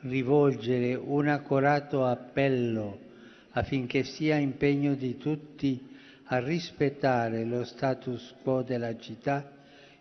rivolgere un accorato appello affinché sia impegno di tutti a rispettare lo status quo della città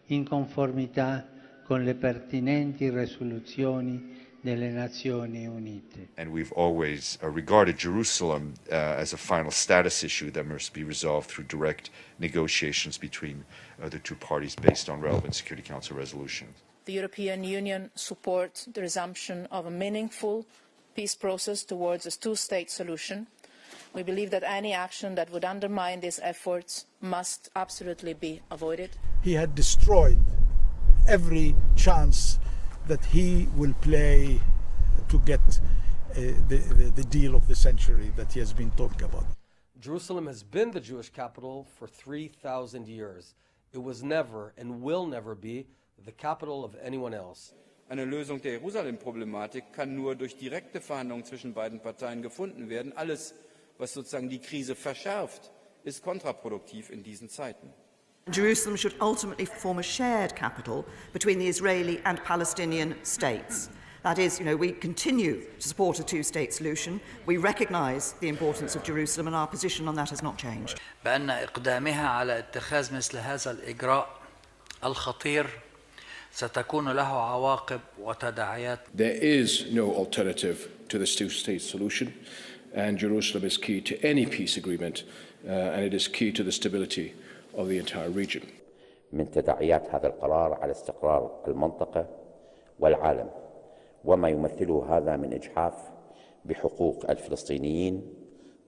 in conformità con le pertinenti risoluzioni delle Nazioni Unite. And we've always regarded Jerusalem as a final status issue that must be resolved through direct negotiations between the two parties based on relevant Security Council resolutions. The European Union supports the resumption of a meaningful peace process towards a two-state solution. We believe that any action that would undermine these efforts must absolutely be avoided. He had destroyed every chance that he will play to get the deal of the century that he has been talking about. Jerusalem has been the Jewish capital for 3,000 years. It was never and will never be the capital of anyone else. Eine Lösung der Jerusalem-Problematik kann nur durch direkte Verhandlungen zwischen beiden Parteien gefunden werden. Alles, was sozusagen die Krise verschärft, ist kontraproduktiv in diesen Zeiten. Jerusalem should ultimately form a shared capital between the Israeli and Palestinian states. That is, we continue to support a two-state solution. We recognise the importance of Jerusalem and our position on that has not changed. بأن إقدامها على اتخاذ مثل هذا الإجراء الخطير ستكون له عواقب وتداعيات. There is no alternative to this two-state solution, and Jerusalem is key to any peace agreement, and it is key to the stability of the entire region. من تداعيات هذا القرار على استقرار المنطقة والعالم وما يمثله هذا من إجحاف بحقوق الفلسطينيين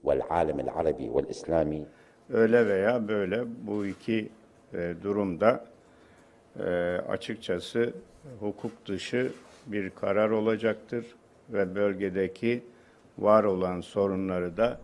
والعالم العربي والإسلامي. Öyle veya böyle bu iki durumda açıkçası hukuk dışı bir karar olacaktır ve bölgedeki var olan sorunları da